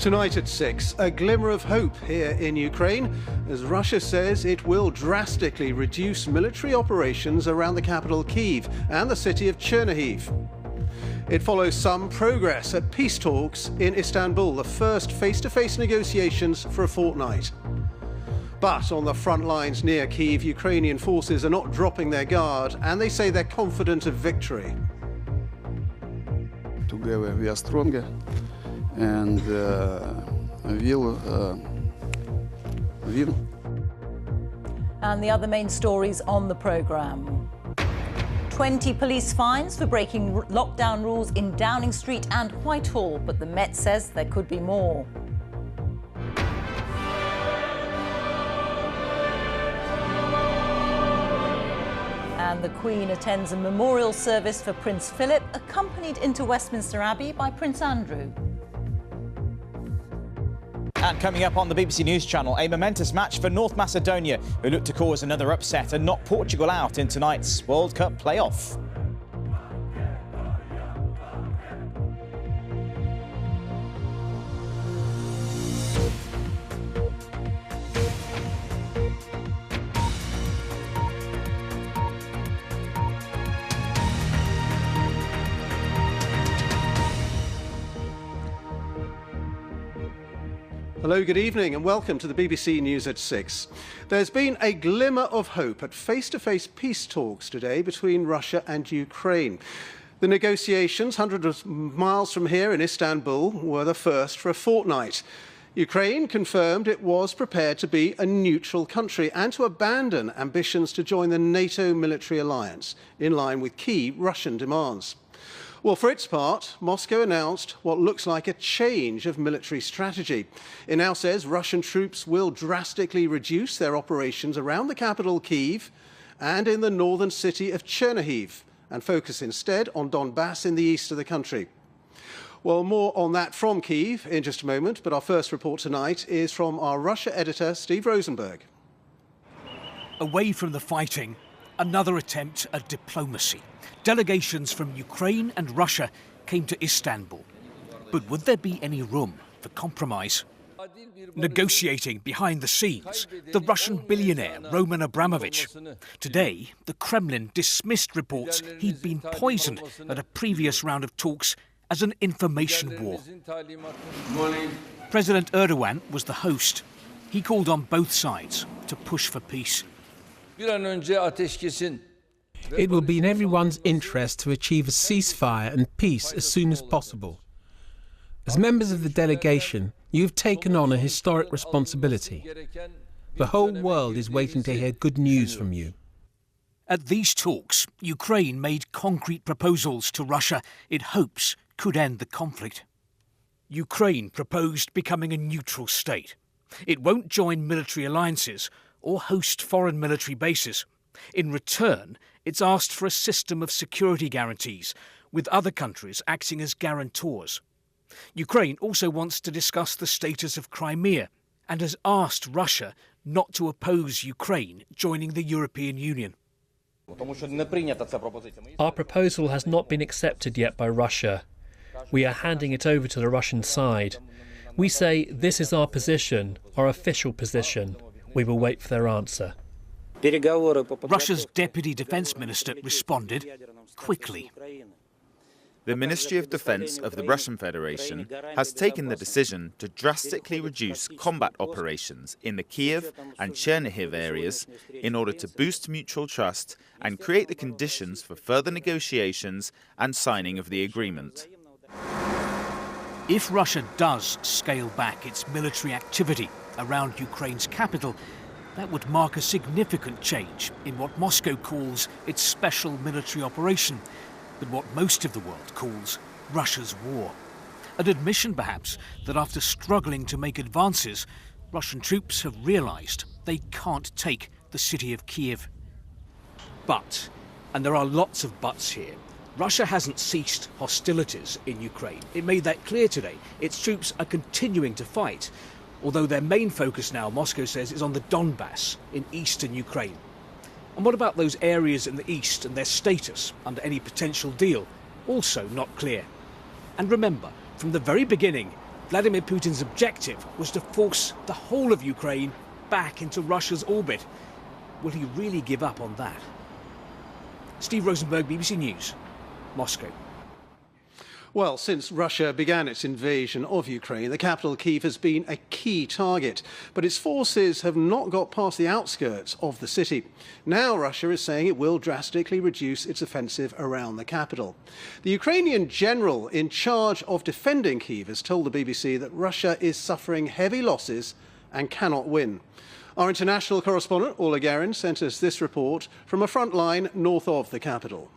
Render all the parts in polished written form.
Tonight at 6, a glimmer of hope here in Ukraine as Russia says it will drastically reduce military operations around the capital Kiev and the city of Chernihiv. It follows some progress at peace talks in Istanbul, the first face-to-face negotiations for a fortnight. But on the front lines near Kiev, Ukrainian forces are not dropping their guard and they say they're confident of victory. Together we are stronger and will win. And the other main stories on the programme. 20 police fines for breaking lockdown rules in Downing Street and Whitehall, but the Met says there could be more. And the Queen attends a memorial service for Prince Philip, accompanied into Westminster Abbey by Prince Andrew. And coming up on the BBC News Channel, a momentous match for North Macedonia, who look to cause another upset and knock Portugal out in tonight's World Cup playoff. Hello, good evening and welcome to the BBC News at 6. There's been a glimmer of hope at face-to-face peace talks today between Russia and Ukraine. The negotiations, hundreds of miles from here in Istanbul, were the first for a fortnight. Ukraine confirmed it was prepared to be a neutral country and to abandon ambitions to join the NATO military alliance, in line with key Russian demands. Well, for its part, Moscow announced what looks like a change of military strategy. It now says Russian troops will drastically reduce their operations around the capital, Kiev, and in the northern city of Chernihiv, and focus instead on Donbass in the east of the country. Well, more on that from Kiev in just a moment, but our first report tonight is from our Russia editor, Steve Rosenberg. Away from the fighting, another attempt at diplomacy. Delegations from Ukraine and Russia came to Istanbul. But would there be any room for compromise? Negotiating behind the scenes, the Russian billionaire Roman Abramovich. Today, the Kremlin dismissed reports he'd been poisoned at a previous round of talks as an information war. President Erdogan was the host. He called on both sides to push for peace. It will be in everyone's interest to achieve a ceasefire and peace as soon as possible. As members of the delegation, you have taken on a historic responsibility. The whole world is waiting to hear good news from you. At these talks, Ukraine made concrete proposals to Russia it hopes could end the conflict. Ukraine proposed becoming a neutral state. It won't join military alliances or host foreign military bases. In return, it's asked for a system of security guarantees, with other countries acting as guarantors. Ukraine also wants to discuss the status of Crimea and has asked Russia not to oppose Ukraine joining the European Union. Our proposal has not been accepted yet by Russia. We are handing it over to the Russian side. We say this is our position, our official position. We will wait for their answer. Russia's Deputy Defence Minister responded quickly. The Ministry of Defence of the Russian Federation has taken the decision to drastically reduce combat operations in the Kiev and Chernihiv areas in order to boost mutual trust and create the conditions for further negotiations and signing of the agreement. If Russia does scale back its military activity around Ukraine's capital, that would mark a significant change in what Moscow calls its special military operation, but what most of the world calls Russia's war. An admission, perhaps, that after struggling to make advances, Russian troops have realised they can't take the city of Kiev. But, and there are lots of buts here, Russia hasn't ceased hostilities in Ukraine. It made that clear today. Its troops are continuing to fight, although their main focus now, Moscow says, is on the Donbass in eastern Ukraine. And what about those areas in the east and their status under any potential deal? Also not clear. And remember, from the very beginning, Vladimir Putin's objective was to force the whole of Ukraine back into Russia's orbit. Will he really give up on that? Steve Rosenberg, BBC News, Moscow. Well, since Russia began its invasion of Ukraine, the capital, Kiev, has been a key target. But its forces have not got past the outskirts of the city. Now Russia is saying it will drastically reduce its offensive around the capital. The Ukrainian general in charge of defending Kiev has told the BBC that Russia is suffering heavy losses and cannot win. Our international correspondent, Orla Garin, sent us this report from a front line north of the capital.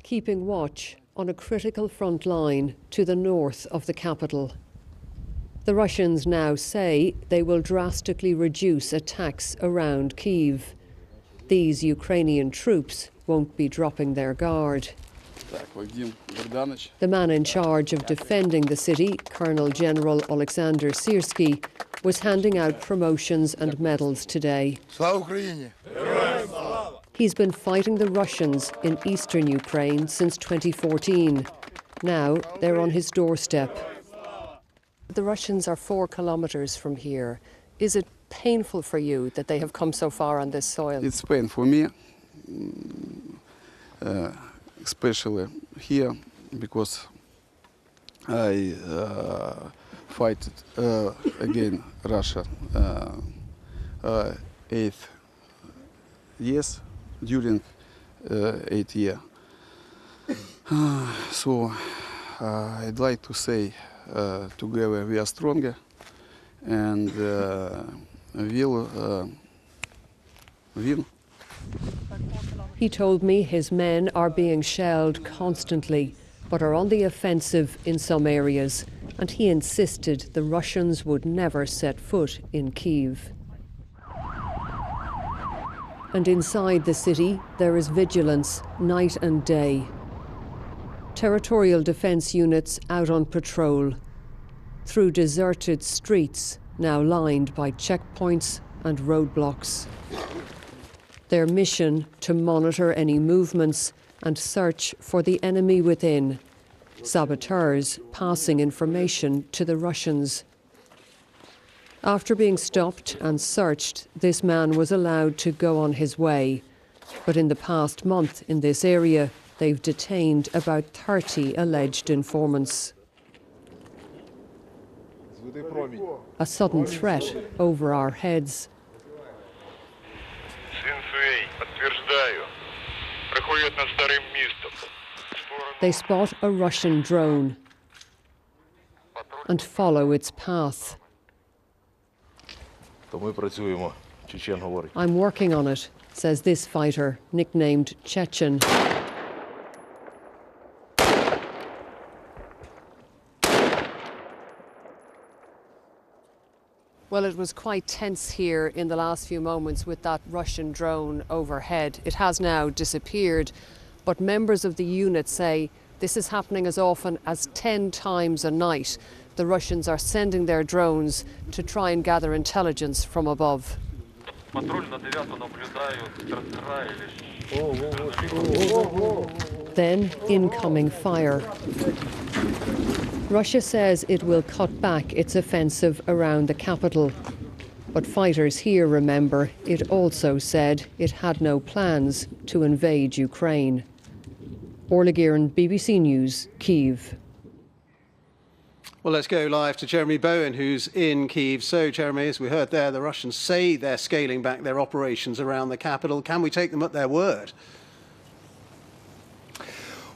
Keeping watch on a critical front line to the north of the capital. The Russians now say they will drastically reduce attacks around Kiev. These Ukrainian troops won't be dropping their guard. The man in charge of defending the city, Colonel General Alexander Syrski, was handing out promotions and medals today. He's been fighting the Russians in eastern Ukraine since 2014. Now they're on his doorstep. The Russians are 4 kilometers from here. Is it painful for you that they have come so far on this soil? It's pain for me, especially here, because I fight against Russia 8 years. During 8 years. So I'd like to say together we are stronger and we'll win. He told me his men are being shelled constantly, but are on the offensive in some areas, and he insisted the Russians would never set foot in Kiev. And inside the city, there is vigilance night and day. Territorial defence units out on patrol through deserted streets now lined by checkpoints and roadblocks. Their mission to monitor any movements and search for the enemy within, saboteurs passing information to the Russians. After being stopped and searched, this man was allowed to go on his way. But in the past month in this area, they've detained about 30 alleged informants. A sudden threat over our heads. They spot a Russian drone and follow its path. I'm working on it, says this fighter, nicknamed Chechen. Well, it was quite tense here in the last few moments with that Russian drone overhead. It has now disappeared, but members of the unit say this is happening as often as 10 times a night. The Russians are sending their drones to try and gather intelligence from above. Then incoming fire. Russia says it will cut back its offensive around the capital. But fighters here remember it also said it had no plans to invade Ukraine. Orla Garin, BBC News, Kiev. Well, let's go live to Jeremy Bowen, who's in Kiev. So, Jeremy, as we heard there, the Russians say they're scaling back their operations around the capital. Can we take them at their word?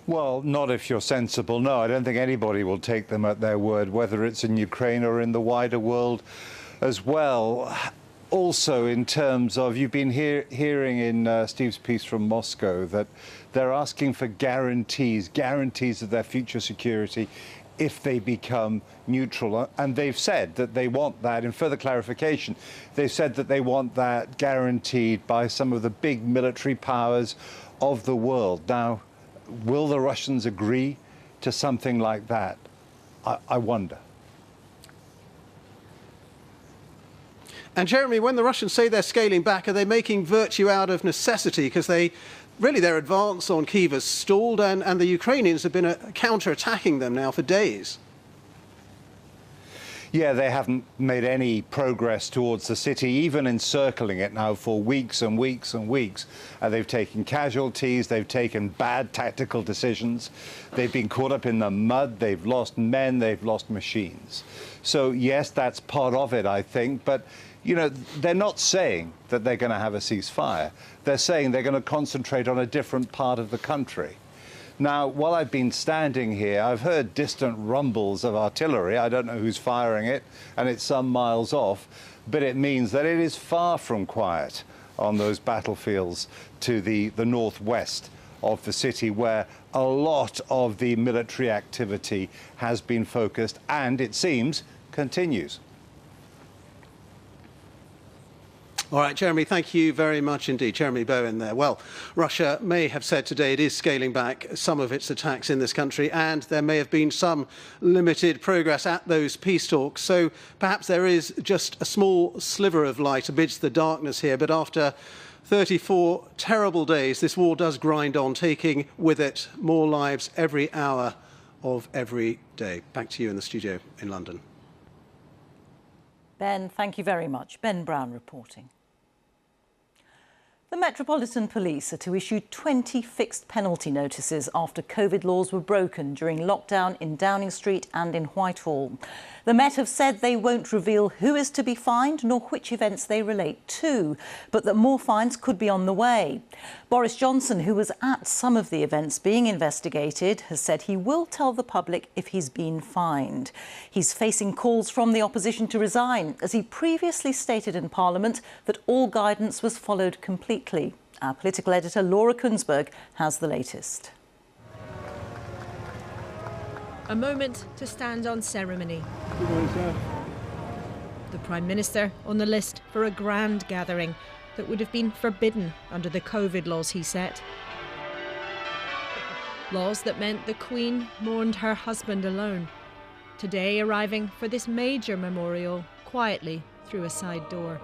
Well, not if you're sensible. No, I don't think anybody will take them at their word, whether it's in Ukraine or in the wider world as well. Also, in terms of, you've been hearing in Steve's piece from Moscow that they're asking for guarantees of their future security if they become neutral. And they've said that they want that. In further clarification, they've said that they want that guaranteed by some of the big military powers of the world. Now, will the Russians agree to something like that? I wonder. And Jeremy, when the Russians say they're scaling back, are they making virtue out of necessity? Because they really their advance on Kiev has stalled, and the Ukrainians have been counter-attacking them now for days. Yeah, they haven't made any progress towards the city, even encircling it now for weeks and weeks and weeks. They've taken casualties, they've taken bad tactical decisions, they've been caught up in the mud, they've lost men, they've lost machines. So yes, that's part of it, I think, but you know, they're not saying that they're going to have a ceasefire. They're saying they're going to concentrate on a different part of the country. Now, while I've been standing here, I've heard distant rumbles of artillery. I don't know who's firing it, and it's some miles off, but it means that it is far from quiet on those battlefields to the northwest of the city, where a lot of the military activity has been focused and, it seems, continues. All right, Jeremy, thank you very much indeed. Jeremy Bowen there. Well, Russia may have said today it is scaling back some of its attacks in this country, and there may have been some limited progress at those peace talks. So perhaps there is just a small sliver of light amidst the darkness here. But after 34 terrible days, this war does grind on, taking with it more lives every hour of every day. Back to you in the studio in London. Ben, thank you very much. Ben Brown reporting. The Metropolitan Police are to issue 20 fixed penalty notices after COVID laws were broken during lockdown in Downing Street and in Whitehall. The Met have said they won't reveal who is to be fined nor which events they relate to, but that more fines could be on the way. Boris Johnson, who was at some of the events being investigated, has said he will tell the public if he's been fined. He's facing calls from the opposition to resign, as he previously stated in Parliament that all guidance was followed completely. Our political editor Laura Kunsberg has the latest. A moment to stand on ceremony. Good morning, sir. The Prime Minister on the list for a grand gathering that would have been forbidden under the COVID laws he set. Laws that meant the Queen mourned her husband alone. Today arriving for this major memorial quietly through a side door.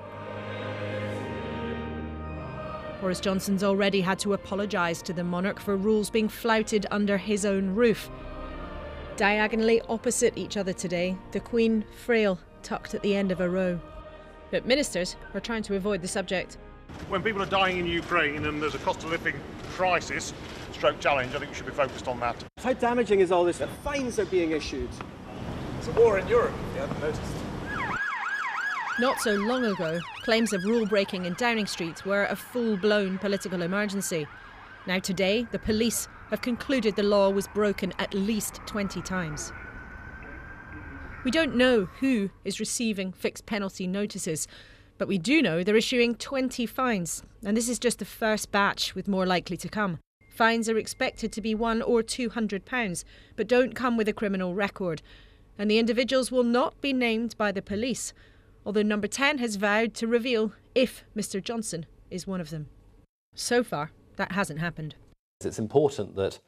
Boris Johnson's already had to apologise to the monarch for rules being flouted under his own roof. Diagonally opposite each other today, the Queen, frail, tucked at the end of a row. But ministers are trying to avoid the subject. When people are dying in Ukraine and there's a cost of living crisis, stroke challenge, I think we should be focused on that. How damaging is all this? Fines are being issued. It's a war in Europe, if you haven't noticed. Not so long ago, claims of rule breaking in Downing Street were a full-blown political emergency. Now today, the police have concluded the law was broken at least 20 times. We don't know who is receiving fixed penalty notices, but we do know they're issuing 20 fines, and this is just the first batch, with more likely to come. Fines are expected to be £100 or £200, but don't come with a criminal record, and the individuals will not be named by the police, although Number 10 has vowed to reveal if Mr Johnson is one of them. So far, that hasn't happened. It's important that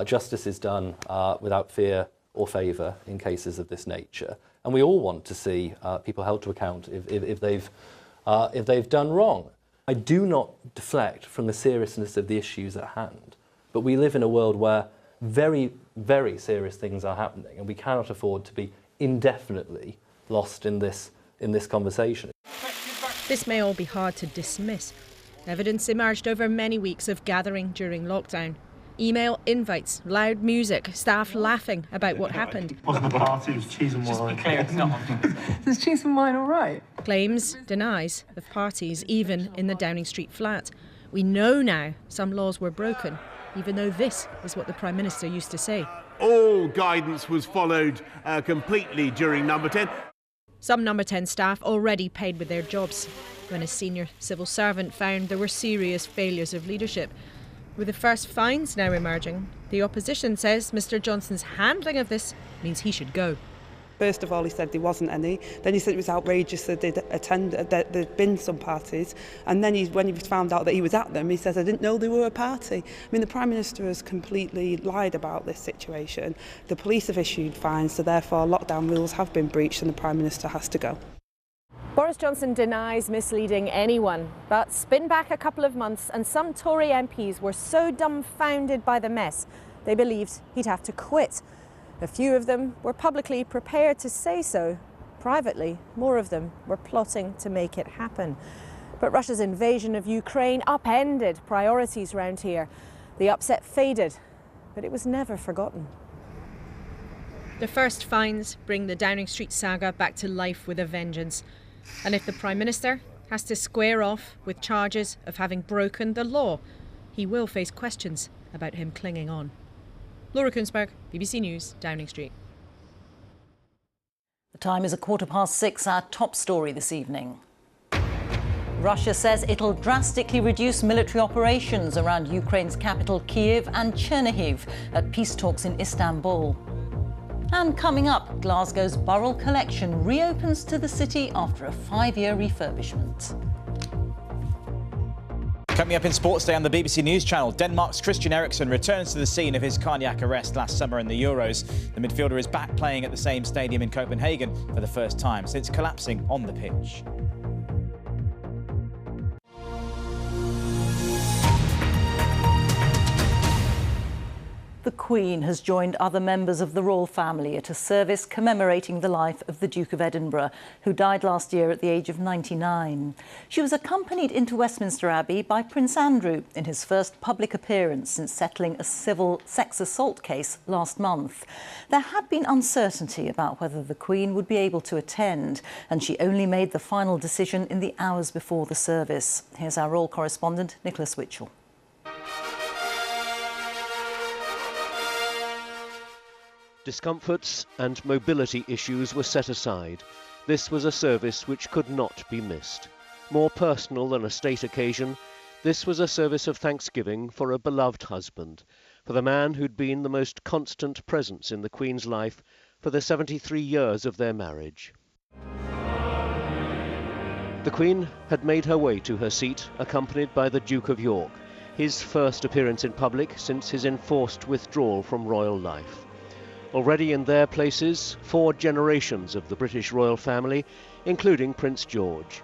justice is done without fear or favour in cases of this nature, and we all want to see people held to account if they've done wrong. I do not deflect from the seriousness of the issues at hand, but we live in a world where very, very serious things are happening, and we cannot afford to be indefinitely lost in this conversation. This may all be hard to dismiss. Evidence emerged over many weeks of gathering during lockdown. Email invites, loud music, staff laughing about what happened. It wasn't a party, it was cheese and wine. Just be clear, it's not. Is cheese and wine all right? Claims, denies of parties, even in the Downing Street flat. We know now some laws were broken, even though this is what the Prime Minister used to say. All guidance was followed completely during Number 10. Some Number 10 staff already paid with their jobs when a senior civil servant found there were serious failures of leadership. With the first fines now emerging, the opposition says Mr Johnson's handling of this means he should go. First of all, he said there wasn't any. Then he said it was outrageous that there'd been some parties. And then when he found out that he was at them, he says, I didn't know they were a party. I mean, the Prime Minister has completely lied about this situation. The police have issued fines, so therefore lockdown rules have been breached and the Prime Minister has to go. Boris Johnson denies misleading anyone, but spin back a couple of months and some Tory MPs were so dumbfounded by the mess they believed he'd have to quit. A few of them were publicly prepared to say so. Privately, more of them were plotting to make it happen. But Russia's invasion of Ukraine upended priorities round here. The upset faded, but it was never forgotten. The first fines bring the Downing Street saga back to life with a vengeance. And if the Prime Minister has to square off with charges of having broken the law, he will face questions about him clinging on. Laura Kunzberg, BBC News, Downing Street. The time is 6:15, our top story this evening. Russia says it'll drastically reduce military operations around Ukraine's capital Kiev and Chernihiv at peace talks in Istanbul. And coming up, Glasgow's Burrell Collection reopens to the city after a 5-year refurbishment. Coming up in Sports Day on the BBC News Channel, Denmark's Christian Eriksen returns to the scene of his cardiac arrest last summer in the Euros. The midfielder is back playing at the same stadium in Copenhagen for the first time since collapsing on the pitch. The Queen has joined other members of the royal family at a service commemorating the life of the Duke of Edinburgh, who died last year at the age of 99. She was accompanied into Westminster Abbey by Prince Andrew in his first public appearance since settling a civil sex assault case last month. There had been uncertainty about whether the Queen would be able to attend, and she only made the final decision in the hours before the service. Here's our royal correspondent, Nicholas Witchell. Discomforts and mobility issues were set aside. This was a service which could not be missed. More personal than a state occasion, this was a service of thanksgiving for a beloved husband, for the man who'd been the most constant presence in the Queen's life for the 73 years of their marriage. The Queen had made her way to her seat, accompanied by the Duke of York, his first appearance in public since his enforced withdrawal from royal life. Already in their places, 4 generations of the British royal family, including Prince George.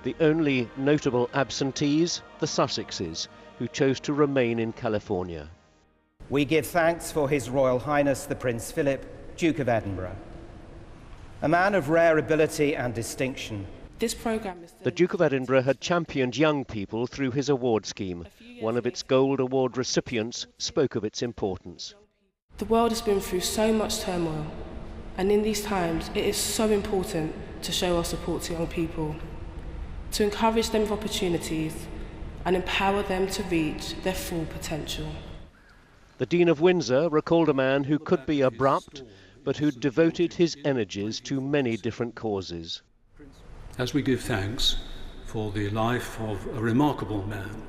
The only notable absentees, the Sussexes, who chose to remain in California. We give thanks for His Royal Highness the Prince Philip, Duke of Edinburgh. A man of rare ability and distinction. The Duke of Edinburgh had championed young people through his award scheme. One of its Gold Award recipients spoke of its importance. The world has been through so much turmoil, and in these times it is so important to show our support to young people, to encourage them with opportunities and empower them to reach their full potential. The Dean of Windsor recalled a man who could be abrupt, but who devoted his energies to many different causes. As we give thanks for the life of a remarkable man,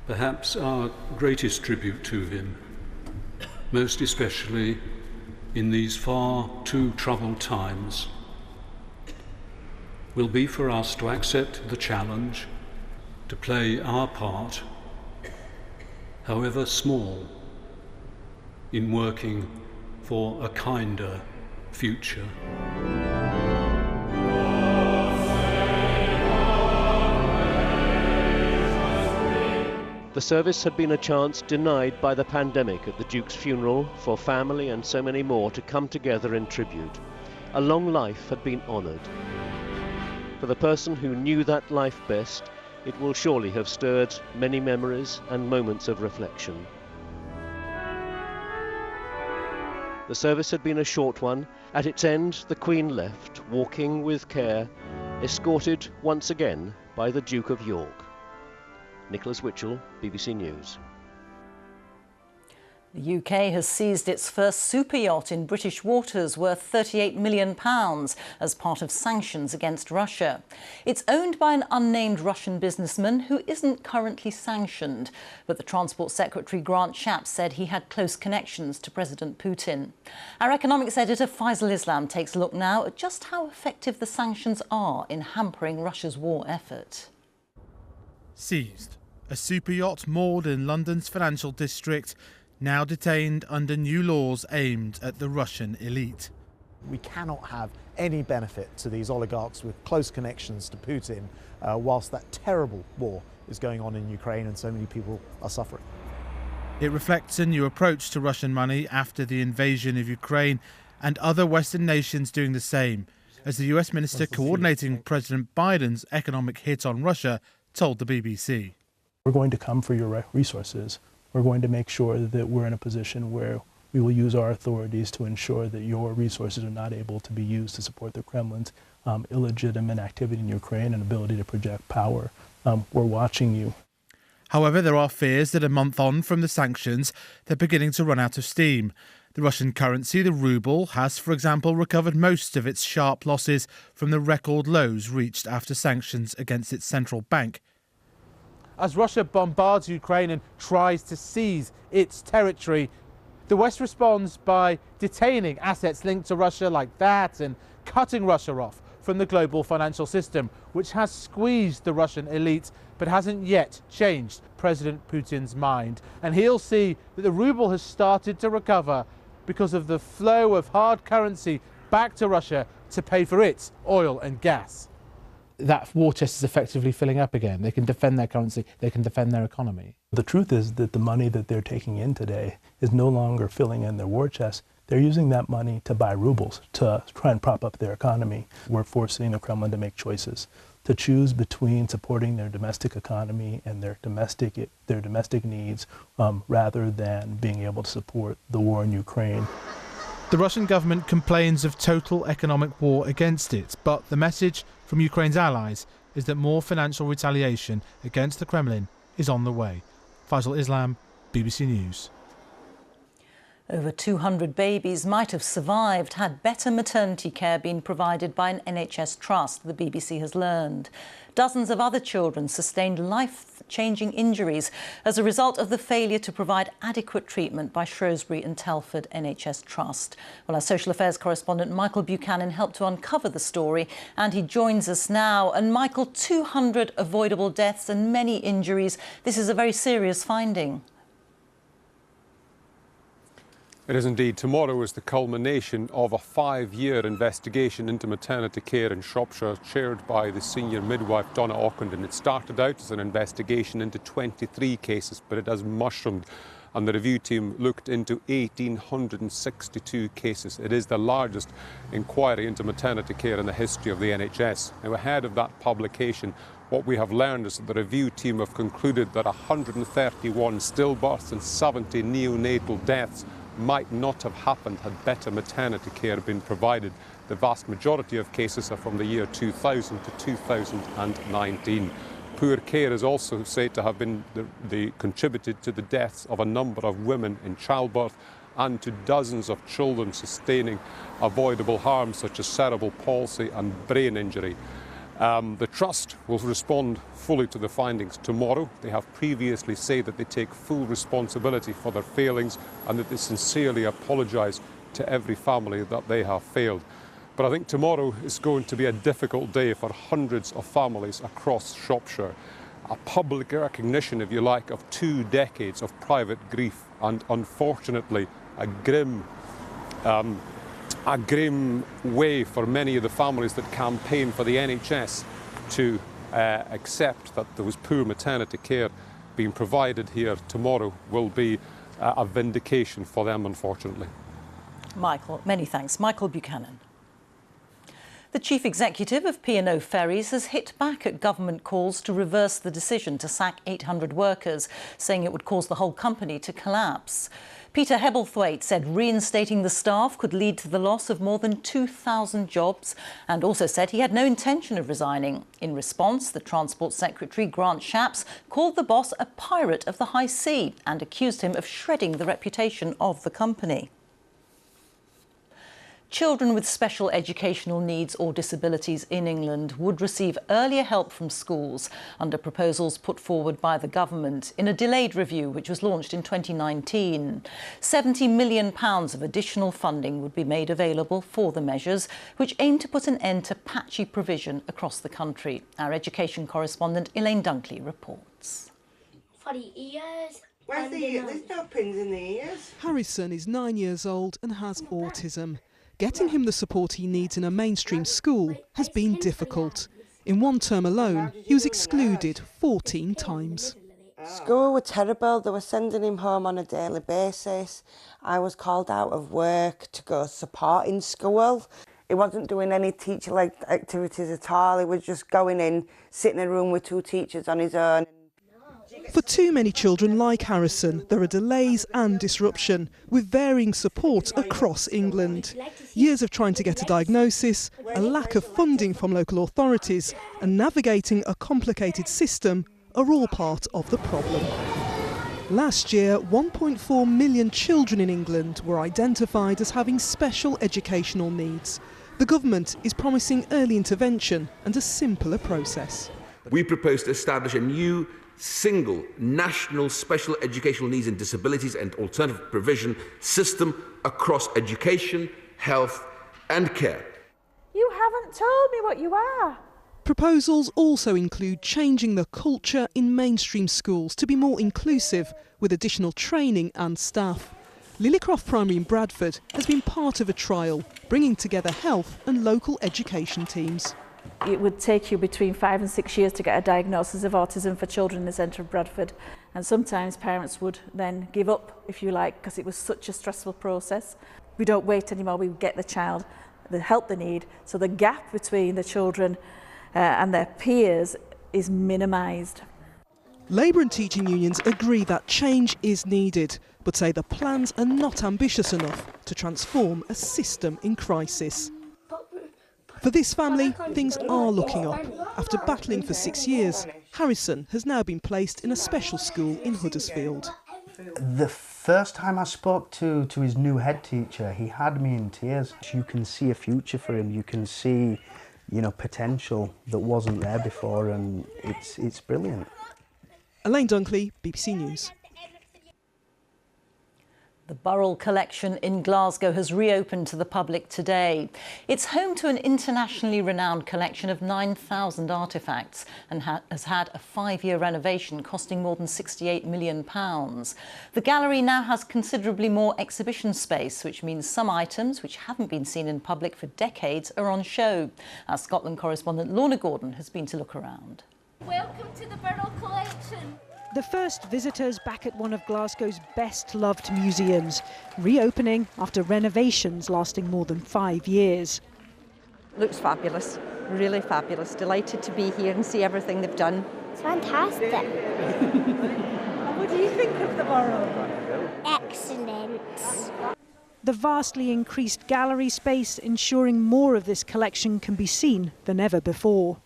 perhaps our greatest tribute to him, most especially in these far too troubled times, will be for us to accept the challenge to play our part, however small, in working for a kinder future. The service had been a chance denied by the pandemic at the Duke's funeral for family and so many more to come together in tribute. A long life had been honoured. For the person who knew that life best, it will surely have stirred many memories and moments of reflection. The service had been a short one. At its end, the Queen left, walking with care, escorted once again by the Duke of York. Nicholas Witchell, BBC News. The UK has seized its first super yacht in British waters worth £38 million as part of sanctions against Russia. It's owned by an unnamed Russian businessman who isn't currently sanctioned, but the Transport Secretary Grant Shapps said he had close connections to President Putin. Our economics editor Faisal Islam takes a look now at just how effective the sanctions are in hampering Russia's war effort. Seized. A super yacht moored in London's financial district, now detained under new laws aimed at the Russian elite. We cannot have any benefit to these oligarchs with close connections to Putin whilst that terrible war is going on in Ukraine and so many people are suffering. It reflects a new approach to Russian money after the invasion of Ukraine and other Western nations doing the same, as the US minister coordinating President Biden's economic hit on Russia told the BBC. We're going to come for your resources. We're going to make sure that we're in a position where we will use our authorities to ensure that your resources are not able to be used to support the Kremlin's illegitimate activity in Ukraine and ability to project power. We're watching you. However, there are fears that a month on from the sanctions, they're beginning to run out of steam. The Russian currency, the ruble, has, for example, recovered most of its sharp losses from the record lows reached after sanctions against its central bank. As Russia bombards Ukraine and tries to seize its territory, the West responds by detaining assets linked to Russia like that and cutting Russia off from the global financial system, which has squeezed the Russian elite but hasn't yet changed President Putin's mind. And he'll see that the ruble has started to recover because of the flow of hard currency back to Russia to pay for its oil and gas. That war chest is effectively filling up again. They can defend their currency, they can defend their economy. The truth is that the money that they're taking in today is no longer filling in their war chest. They're using that money to buy rubles, to try and prop up their economy. We're forcing the Kremlin to make choices, to choose between supporting their domestic economy and their domestic needs rather than being able to support the war in Ukraine. The Russian government complains of total economic war against it, but the message from Ukraine's allies is that more financial retaliation against the Kremlin is on the way. Faisal Islam, BBC News. Over 200 babies might have survived had better maternity care been provided by an NHS trust, the BBC has learned. Dozens of other children sustained life-changing injuries as a result of the failure to provide adequate treatment by Shrewsbury and Telford NHS Trust. Well, our social affairs correspondent Michael Buchanan helped to uncover the story, and he joins us now. And Michael, 200 avoidable deaths and many injuries. This is a very serious finding. It is indeed. Tomorrow is the culmination of a 5-year investigation into maternity care in Shropshire, chaired by the senior midwife Donna Ockenden. It started out as an investigation into 23 cases, but it has mushroomed, and the review team looked into 1,862 cases. It is the largest inquiry into maternity care in the history of the NHS. Now, ahead of that publication, what we have learned is that the review team have concluded that 131 stillbirths and 70 neonatal deaths might not have happened had better maternity care been provided. The vast majority of cases are from the year 2000 to 2019. Poor care is also said to have been contributed to the deaths of a number of women in childbirth and to dozens of children sustaining avoidable harm such as cerebral palsy and brain injury. The Trust will respond fully to the findings tomorrow. They have previously said that they take full responsibility for their failings and that they sincerely apologise to every family that they have failed. But I think tomorrow is going to be a difficult day for hundreds of families across Shropshire. A public recognition, if you like, of 2 decades of private grief and, unfortunately, a grim way for many of the families that campaign for the NHS to accept that there was poor maternity care being provided here tomorrow will be a vindication for them, unfortunately. Michael, many thanks. Michael Buchanan. The chief executive of P&O Ferries has hit back at government calls to reverse the decision to sack 800 workers, saying it would cause the whole company to collapse. Peter Hebelthwaite said reinstating the staff could lead to the loss of more than 2,000 jobs, and also said he had no intention of resigning. In response, the Transport Secretary, Grant Shapps, called the boss a pirate of the high sea and accused him of shredding the reputation of the company. Children with special educational needs or disabilities in England would receive earlier help from schools under proposals put forward by the government in a delayed review which was launched in 2019. £70 million of additional funding would be made available for the measures, which aim to put an end to patchy provision across the country. Our education correspondent Elaine Dunkley reports. For the ears. Where's the ears? There's no pins in the ears. Harrison is 9 years old and has autism. Getting him the support he needs in a mainstream school has been difficult. In one term alone, he was excluded 14 times. School were terrible. They were sending him home on a daily basis. I was called out of work to go support in school. He wasn't doing any teacher-led activities at all. He was just going in, sitting in a room with 2 teachers on his own. For too many children like Harrison, there are delays and disruption, with varying support across England. Years of trying to get a diagnosis, a lack of funding from local authorities, and navigating a complicated system are all part of the problem. Last year, 1.4 million children in England were identified as having special educational needs. The government is promising early intervention and a simpler process. We propose to establish a new single national special educational needs and disabilities and alternative provision system across education, health and care. You haven't told me what you are. Proposals also include changing the culture in mainstream schools to be more inclusive, with additional training and staff. Lillycroft Primary in Bradford has been part of a trial, bringing together health and local education teams. It would take you between 5 and 6 years to get a diagnosis of autism for children in the centre of Bradford, and sometimes parents would then give up, if you like, because it was such a stressful process. We don't wait anymore, we get the child the help they need, so the gap between the children and their peers is minimised. Labour and teaching unions agree that change is needed, but say the plans are not ambitious enough to transform a system in crisis. For this family, things are looking up. After battling for 6 years, Harrison has now been placed in a special school in Huddersfield. The first time I spoke to his new head teacher, he had me in tears. You can see a future for him. You can see, potential that wasn't there before, and it's brilliant. Elaine Dunkley, BBC News. The Burrell Collection in Glasgow has reopened to the public today. It's home to an internationally renowned collection of 9,000 artefacts and has had a 5-year renovation costing more than £68 million. The gallery now has considerably more exhibition space, which means some items which haven't been seen in public for decades are on show. Our Scotland correspondent Lorna Gordon has been to look around. Welcome to the Burrell Collection. The first visitors back at one of Glasgow's best-loved museums, reopening after renovations lasting more than 5 years. Looks fabulous, really fabulous. Delighted to be here and see everything they've done. It's fantastic. What do you think of the Burrell? Excellent. The vastly increased gallery space ensuring more of this collection can be seen than ever before.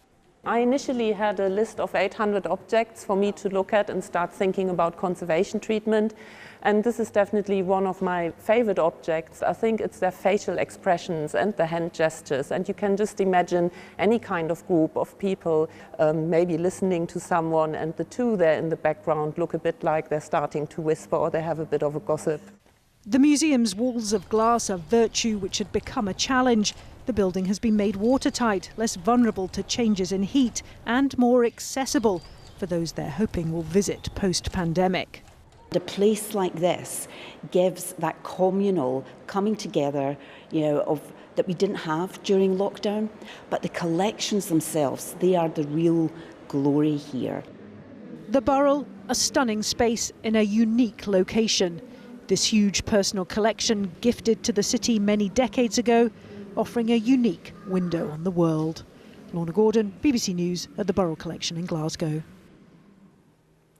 I initially had a list of 800 objects for me to look at and start thinking about conservation treatment. And this is definitely one of my favorite objects. I think it's their facial expressions and the hand gestures. And you can just imagine any kind of group of people maybe listening to someone, and the two there in the background look a bit like they're starting to whisper or they have a bit of a gossip. The museum's walls of glass are virtue which had become a challenge. The building has been made watertight, less vulnerable to changes in heat and more accessible for those they're hoping will visit post-pandemic. A place like this gives that communal coming together, that we didn't have during lockdown. But the collections themselves, they are the real glory here. The Burrell, a stunning space in a unique location. This huge personal collection gifted to the city many decades ago, offering a unique window on the world. Lorna Gordon, BBC News at the Burrell Collection in Glasgow.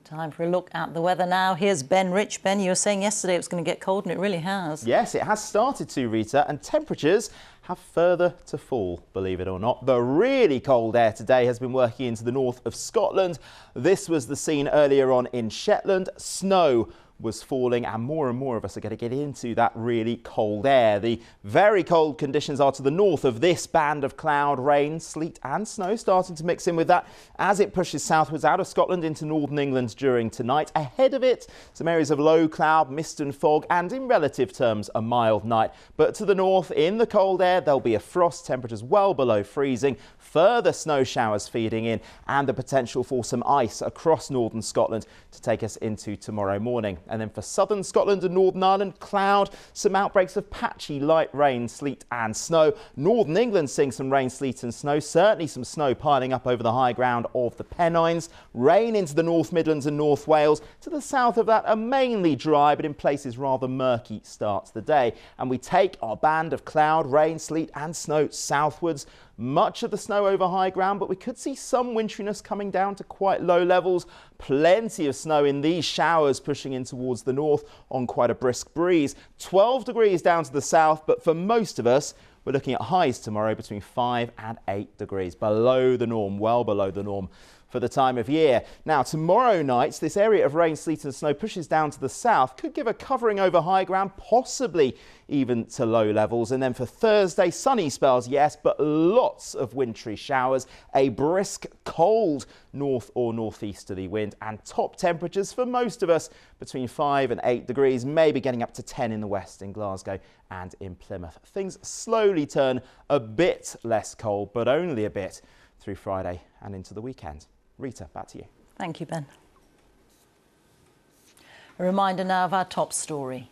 Time for a look at the weather now. Here's Ben Rich. Ben, you were saying yesterday it was going to get cold, and it really has. Yes, it has started to, Rita, and temperatures have further to fall, believe it or not. The really cold air today has been working into the north of Scotland. This was the scene earlier on in Shetland. Snow was falling, and more of us are going to get into that really cold air. The very cold conditions are to the north of this band of cloud, rain, sleet and snow starting to mix in with that as it pushes southwards out of Scotland into northern England during tonight. Ahead of it, some areas of low cloud, mist and fog, and in relative terms a mild night. But to the north, in the cold air, there. There'll be a frost, temperatures well below freezing, further snow showers feeding in, and the potential for some ice across northern Scotland to take us into tomorrow morning. And then for southern Scotland and Northern Ireland, cloud, some outbreaks of patchy light rain, sleet and snow. Northern England seeing some rain, sleet and snow, certainly some snow piling up over the high ground of the Pennines. Rain into the North Midlands and North Wales. To the south of that, a mainly dry but in places rather murky start to the day. And we take our band of cloud, rain, sleet and snow southwards. Much of the snow over high ground, but we could see some winteriness coming down to quite low levels. Plenty of snow in these showers pushing in towards the north on quite a brisk breeze. 12 degrees down to the south, but for most of us, we're looking at highs tomorrow between 5 and 8 degrees. Below the norm, well below the norm for the time of year. Now, tomorrow night, this area of rain, sleet and snow pushes down to the south, could give a covering over high ground, possibly even to low levels. And then for Thursday, sunny spells, yes, but lots of wintry showers, a brisk, cold north or northeasterly wind, and top temperatures for most of us between 5 and 8 degrees, maybe getting up to 10 in the west in Glasgow and in Plymouth. Things slowly turn a bit less cold, but only a bit through Friday and into the weekend. Reeta, back to you. Thank you, Ben. A reminder now of our top story.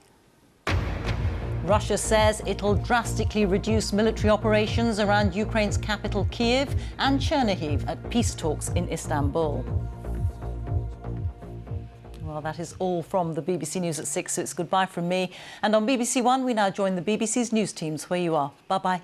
Russia says it'll drastically reduce military operations around Ukraine's capital Kiev and Chernihiv at peace talks in Istanbul. Well, that is all from the BBC News at 6, so it's goodbye from me. And on BBC One, we now join the BBC's news teams where you are. Bye-bye.